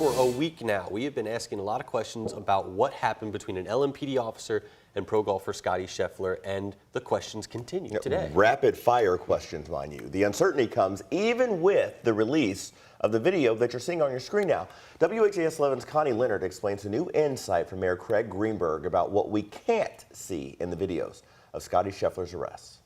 For a week now, we have been asking a lot of questions about what happened between an LMPD officer and pro golfer Scotty Scheffler, and the questions continue today. Rapid fire questions, mind you. The uncertainty comes even with the release of the video that you're seeing on your screen now. WHAS11's Connie Leonard explains a new insight from Mayor Craig Greenberg about what we can't see in the videos of Scotty Scheffler's arrest.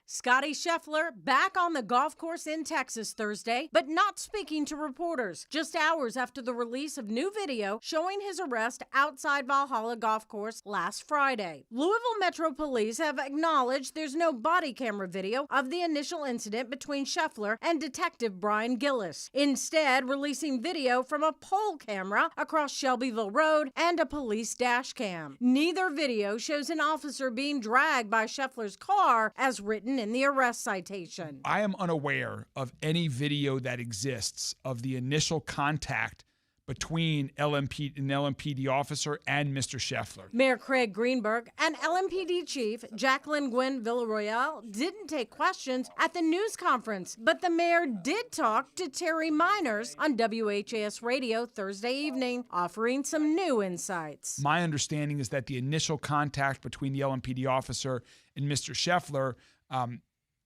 Scotty Scheffler back on the golf course in Texas Thursday, but not speaking to reporters. Just hours after the release of new video showing his arrest outside Valhalla Golf Course last Friday. Louisville Metro Police have acknowledged there's no body camera video of the initial incident between Scheffler and Detective Brian Gillis, instead releasing video from a pole camera across Shelbyville Road and a police dash cam. Neither video shows an officer being dragged by Scheffler's car as written in the arrest citation. I am unaware of any video that exists of the initial contact between an LMPD officer and Mr. Scheffler. Mayor Craig Greenberg and LMPD Chief Jacqueline Gwen Villaroyale didn't take questions at the news conference, but the mayor did talk to Terry Miners on WHAS Radio Thursday evening, offering some new insights. My understanding is that the initial contact between the LMPD officer and Mr. Scheffler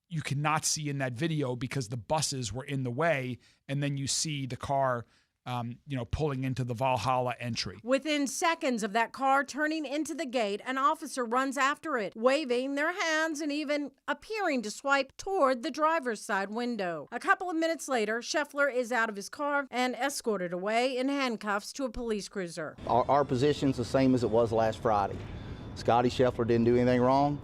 you cannot see in that video because the buses were in the way, and then you see the car pulling into the Valhalla entry. Within seconds of that car turning into the gate, an officer runs after it, waving their hands and even appearing to swipe toward the driver's side window. A couple of minutes later, Scheffler is out of his car and escorted away in handcuffs to a police cruiser. Our position's the same as it was last Friday. Scotty Scheffler didn't do anything wrong.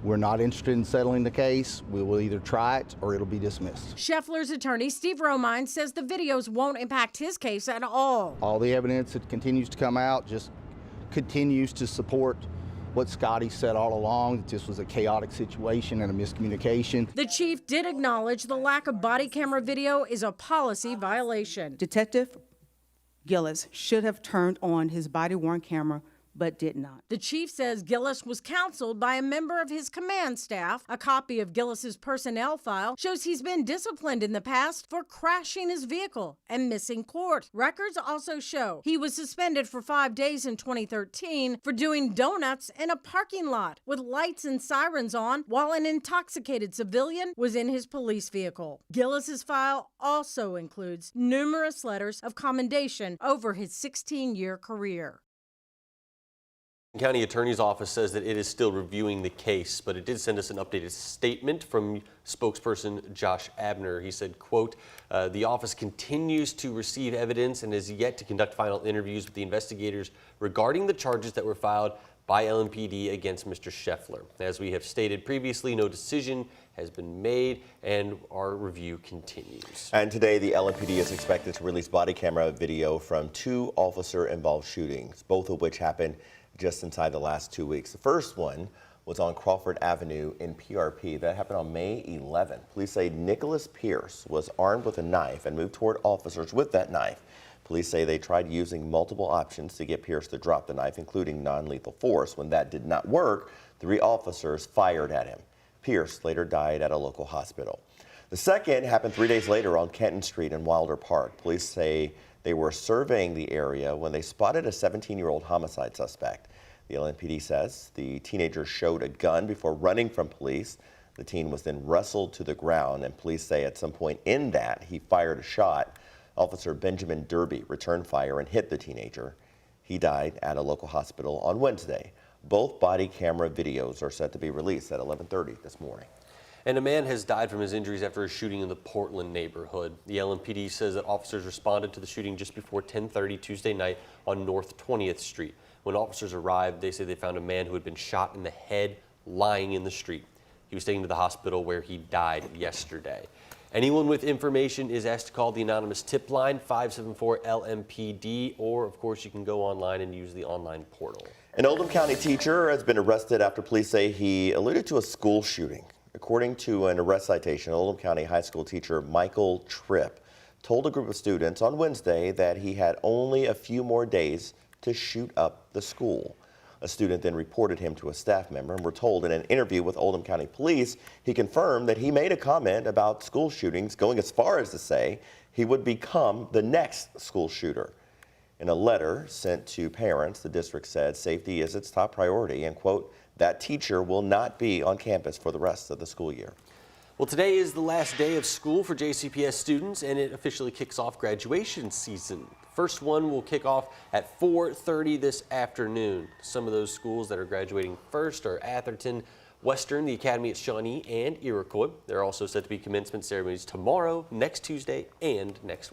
We're not interested in settling the case. We will either try it or it'll be dismissed. Scheffler's attorney, Steve Romine, says the videos won't impact his case at all. All the evidence that continues to come out just continues to support what Scotty said all along, that this was a chaotic situation and a miscommunication. The chief did acknowledge the lack of body camera video is a policy violation. Detective Gillis should have turned on his body-worn camera but did not. The chief says Gillis was counseled by a member of his command staff. A copy of Gillis's personnel file shows he's been disciplined in the past for crashing his vehicle and missing court. Records also show he was suspended for 5 days in 2013 for doing donuts in a parking lot with lights and sirens on while an intoxicated civilian was in his police vehicle. Gillis's file also includes numerous letters of commendation over his 16-year career. County Attorney's Office says that it is still reviewing the case, but it did send us an updated statement from spokesperson Josh Abner. He said, quote, the office continues to receive evidence and is yet to conduct final interviews with the investigators regarding the charges that were filed by LMPD against Mr. Scheffler. As we have stated previously, no decision has been made and our review continues. And today the LMPD is expected to release body camera video from 2 officer-involved shootings, both of which happened just inside the last 2 weeks. The first one was on Crawford Avenue in PRP. That happened on May 11. Police say Nicholas Pierce was armed with a knife and moved toward officers with that knife. Police say they tried using multiple options to get Pierce to drop the knife, including non-lethal force. When that did not work, 3 officers fired at him. Pierce later died at a local hospital. The second happened 3 days later on Kenton Street in Wilder Park. Police say they were surveying the area when they spotted a 17-year-old homicide suspect. The LMPD says the teenager showed a gun before running from police. The teen was then wrestled to the ground, and police say at some point in that he fired a shot. Officer Benjamin Derby returned fire and hit the teenager. He died at a local hospital on Wednesday. Both body camera videos are set to be released at 11:30 this morning. And a man has died from his injuries after a shooting in the Portland neighborhood. The LMPD says that officers responded to the shooting just before 10:30 Tuesday night on North 20th Street. When officers arrived, they say they found a man who had been shot in the head lying in the street. He was taken to the hospital where he died yesterday. Anyone with information is asked to call the anonymous tip line 574-LMPD, or of course you can go online and use the online portal. An Oldham County teacher has been arrested after police say he alluded to a school shooting. According to an arrest citation, Oldham County high school teacher Michael Tripp told a group of students on Wednesday that he had only a few more days to shoot up the school. A student then reported him to a staff member, and we're told in an interview with Oldham County Police, he confirmed that he made a comment about school shootings, going as far as to say he would become the next school shooter. In a letter sent to parents, the district said safety is its top priority and, quote, that teacher will not be on campus for the rest of the school year. Well, today is the last day of school for JCPS students, and it officially kicks off graduation season. First one will kick off at 4:30 this afternoon. Some of those schools that are graduating first are Atherton, Western, the Academy at Shawnee, and Iroquois. There are also set to be commencement ceremonies tomorrow, next Tuesday, and next